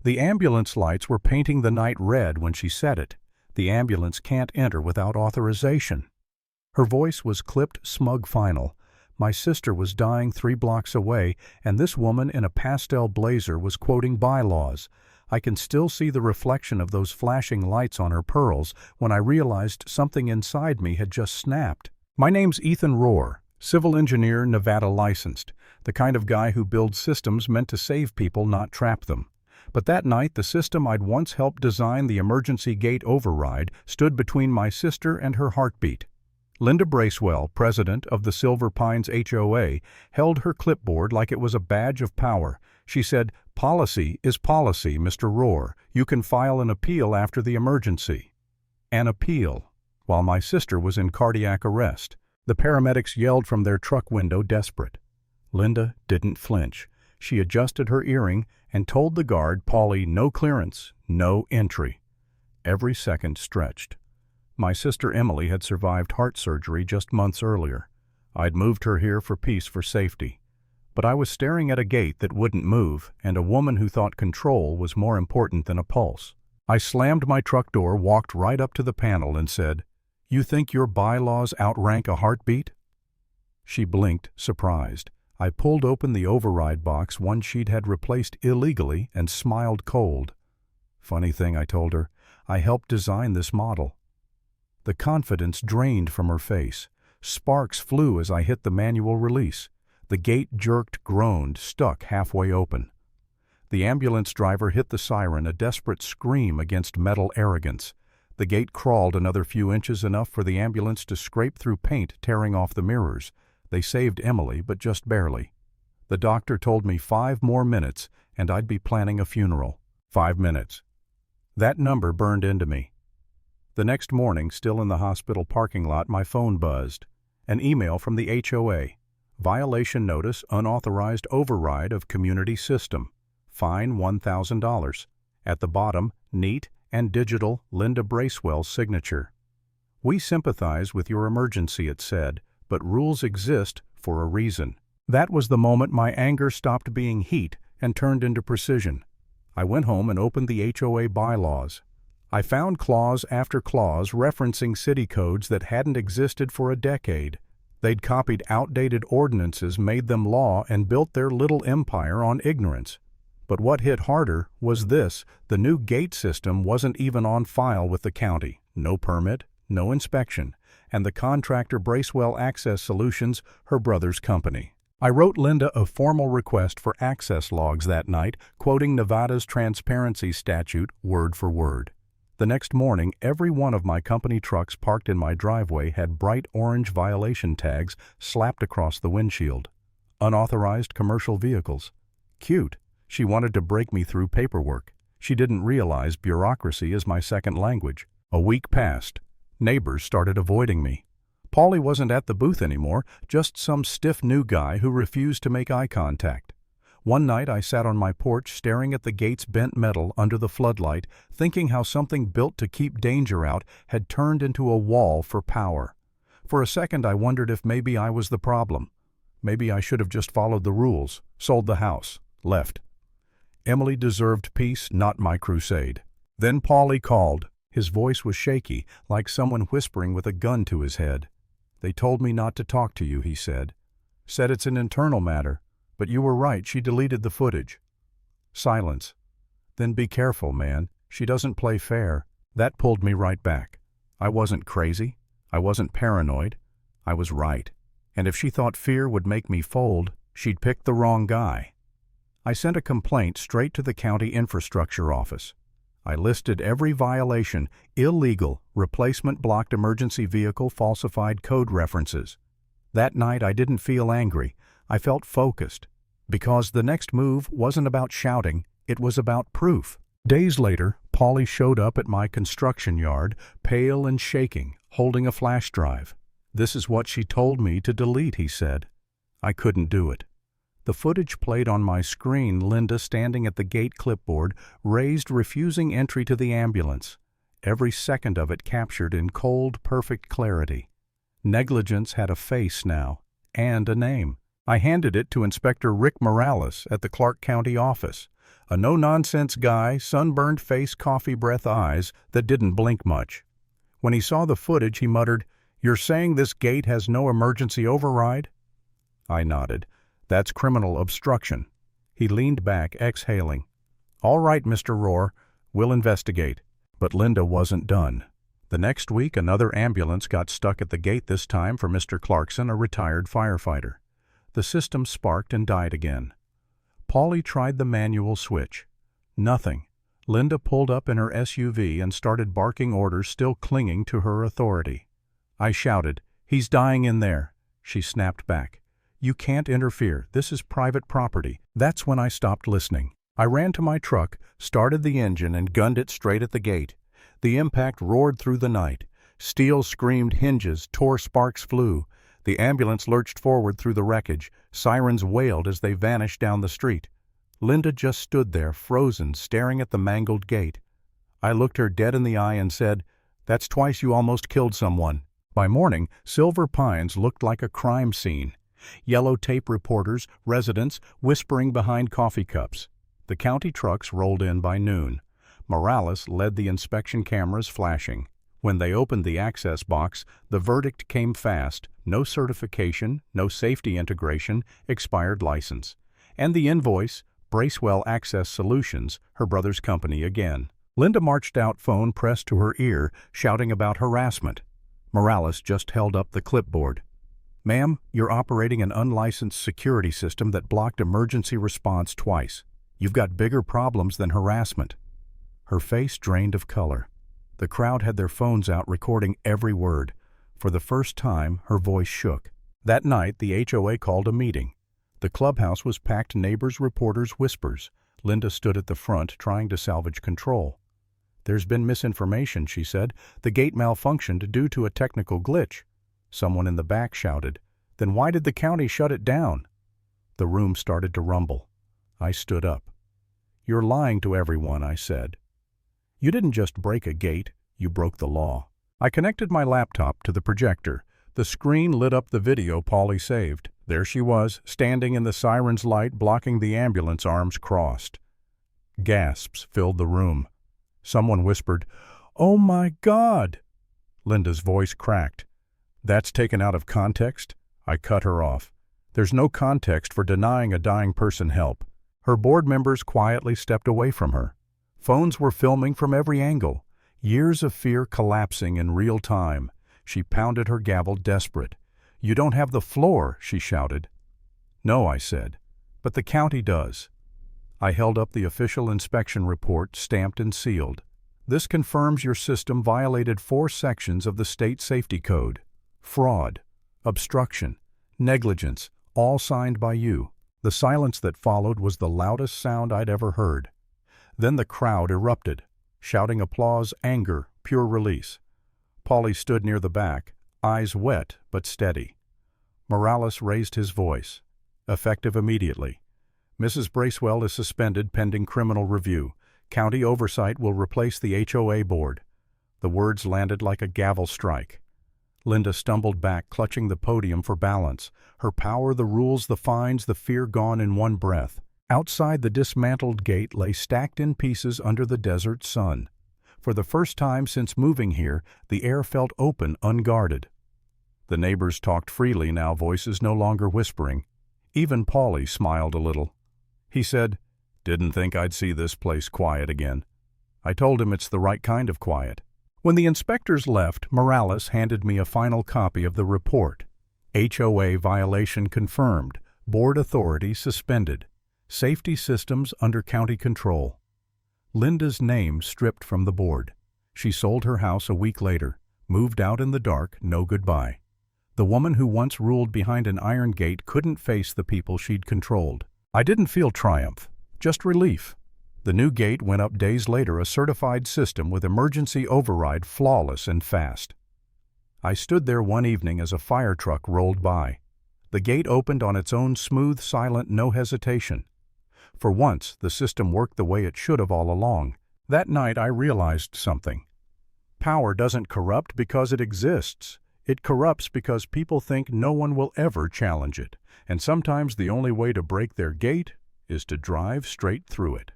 The ambulance lights were painting the night red when she said it. The ambulance can't enter without authorization. Her voice was clipped, smug final. My sister was dying 3 blocks away, and this woman in a pastel blazer was quoting bylaws. I can still see the reflection of those flashing lights on her pearls when I realized something inside me had just snapped. My name's Ethan Rohr, civil engineer, Nevada licensed, the kind of guy who builds systems meant to save people, not trap them. But that night, the system I'd once helped design, the emergency gate override, stood between my sister and her heartbeat. Linda Bracewell, president of the Silver Pines HOA, held her clipboard like it was a badge of power. She said, "Policy is policy, Mr. Rohr. You can file an appeal after the emergency." An appeal, while my sister was in cardiac arrest. The paramedics yelled from their truck window, desperate. Linda didn't flinch. She adjusted her earring and told the guard, "Paulie, no clearance, no entry." Every second stretched. My sister Emily had survived heart surgery just months earlier. I'd moved her here for peace, for safety. But I was staring at a gate that wouldn't move, and a woman who thought control was more important than a pulse. I slammed my truck door, walked right up to the panel, and said, "You think your bylaws outrank a heartbeat?" She blinked, surprised. I pulled open the override box one she'd had replaced illegally and smiled cold. "Funny thing," I told her, "I helped design this model." The confidence drained from her face. Sparks flew as I hit the manual release. The gate jerked, groaned, stuck halfway open. The ambulance driver hit the siren, a desperate scream against metal arrogance. The gate crawled another few inches, enough for the ambulance to scrape through paint, tearing off the mirrors. They saved Emily, but just barely. The doctor told me 5 more minutes and I'd be planning a funeral. 5 minutes. That number burned into me. The next morning, still in the hospital parking lot, my phone buzzed. An email from the HOA. Violation notice, unauthorized override of community system. Fine $1,000. At the bottom, neat and digital, Linda Bracewell's signature. "We sympathize with your emergency," it said, "but rules exist for a reason." That was the moment my anger stopped being heat and turned into precision. I went home and opened the HOA bylaws. I found clause after clause referencing city codes that hadn't existed for a decade. They'd copied outdated ordinances, made them law, and built their little empire on ignorance. But what hit harder was this: the new gate system wasn't even on file with the county. No permit, no inspection, and the contractor, Bracewell Access Solutions, her brother's company. I wrote Linda a formal request for access logs that night, quoting Nevada's transparency statute word for word. The next morning, every one of my company trucks parked in my driveway had bright orange violation tags slapped across the windshield. Unauthorized commercial vehicles. Cute. She wanted to break me through paperwork. She didn't realize bureaucracy is my second language. A week passed. Neighbors started avoiding me. Paulie wasn't at the booth anymore, just some stiff new guy who refused to make eye contact. One night I sat on my porch staring at the gate's bent metal under the floodlight, thinking how something built to keep danger out had turned into a wall for power. For a second I wondered if maybe I was the problem. Maybe I should have just followed the rules, sold the house, left. Emily deserved peace, not my crusade. Then Paulie called. His voice was shaky, like someone whispering with a gun to his head. "They told me not to talk to you," he said. "Said it's an internal matter. But you were right, she deleted the footage." Silence. "Then be careful, man. She doesn't play fair." That pulled me right back. I wasn't crazy. I wasn't paranoid. I was right. And if she thought fear would make me fold, she'd picked the wrong guy. I sent a complaint straight to the county infrastructure office. I listed every violation: illegal, replacement blocked emergency vehicle, falsified code references. That night I didn't feel angry. I felt focused, because the next move wasn't about shouting, it was about proof. Days later, Paulie showed up at my construction yard, pale and shaking, holding a flash drive. "This is what she told me to delete," he said. I couldn't do it. The footage played on my screen, Linda standing at the gate clipboard, raised, refusing entry to the ambulance. Every second of it captured in cold, perfect clarity. Negligence had a face now, and a name. I handed it to Inspector Rick Morales at the Clark County office. A no-nonsense guy, sunburned face, coffee breath eyes that didn't blink much. When he saw the footage, he muttered, "You're saying this gate has no emergency override?" I nodded. "That's criminal obstruction." He leaned back, exhaling. "All right, Mr. Rohr, we'll investigate." But Linda wasn't done. The next week, another ambulance got stuck at the gate, this time for Mr. Clarkson, a retired firefighter. The system sparked and died again. Paulie tried the manual switch. Nothing. Linda pulled up in her SUV and started barking orders, still clinging to her authority. I shouted, "He's dying in there." She snapped back. "You can't interfere. This is private property." That's when I stopped listening. I ran to my truck, started the engine, and gunned it straight at the gate. The impact roared through the night. Steel screamed, hinges tore, sparks flew. The ambulance lurched forward through the wreckage. Sirens wailed as they vanished down the street. Linda just stood there, frozen, staring at the mangled gate. I looked her dead in the eye and said, "That's twice you almost killed someone." By morning, Silver Pines looked like a crime scene. Yellow tape reporters, residents, whispering behind coffee cups. The county trucks rolled in by noon. Morales led the inspection, cameras flashing. When they opened the access box, the verdict came fast: no certification, no safety integration, expired license. And the invoice: Bracewell Access Solutions, her brother's company again. Linda marched out, phone pressed to her ear, shouting about harassment. Morales just held up the clipboard. "Ma'am, you're operating an unlicensed security system that blocked emergency response twice. You've got bigger problems than harassment." Her face drained of color. The crowd had their phones out, recording every word. For the first time, her voice shook. That night, the HOA called a meeting. The clubhouse was packed, neighbors, reporters, whispers. Linda stood at the front, trying to salvage control. "There's been misinformation," she said. "The gate malfunctioned due to a technical glitch." Someone in the back shouted, "Then why did the county shut it down?" The room started to rumble. I stood up. "You're lying to everyone," I said. "You didn't just break a gate, you broke the law." I connected my laptop to the projector. The screen lit up the video Paulie saved. There she was, standing in the siren's light, blocking the ambulance, arms crossed. Gasps filled the room. Someone whispered, "Oh my God!" Linda's voice cracked. "That's taken out of context?" I cut her off. "There's no context for denying a dying person help." Her board members quietly stepped away from her. Phones were filming from every angle. Years of fear collapsing in real time. She pounded her gavel, desperate. "You don't have the floor," she shouted. "No," I said, "but the county does." I held up the official inspection report, stamped and sealed. "This confirms your system violated 4 sections of the state safety code. Fraud, obstruction, negligence, all signed by you." The silence that followed was the loudest sound I'd ever heard. Then the crowd erupted, shouting applause, anger, pure release. Paulie stood near the back, eyes wet but steady. Morales raised his voice. "Effective immediately. Mrs. Bracewell is suspended pending criminal review. County oversight will replace the HOA board." The words landed like a gavel strike. Linda stumbled back, clutching the podium for balance. Her power, the rules, the fines, the fear gone in one breath. Outside, the dismantled gate lay stacked in pieces under the desert sun. For the first time since moving here, the air felt open, unguarded. The neighbors talked freely now, voices no longer whispering. Even Paulie smiled a little. He said, "Didn't think I'd see this place quiet again." I told him it's the right kind of quiet. When the inspectors left, Morales handed me a final copy of the report. HOA violation confirmed. Board authority suspended. Safety systems under county control. Linda's name stripped from the board. She sold her house a week later, moved out in the dark, no goodbye. The woman who once ruled behind an iron gate couldn't face the people she'd controlled. I didn't feel triumph, just relief. The new gate went up days later, a certified system with emergency override, flawless and fast. I stood there one evening as a fire truck rolled by. The gate opened on its own, smooth, silent, no hesitation. For once, the system worked the way it should have all along. That night I realized something. Power doesn't corrupt because it exists. It corrupts because people think no one will ever challenge it. And sometimes the only way to break their gate is to drive straight through it.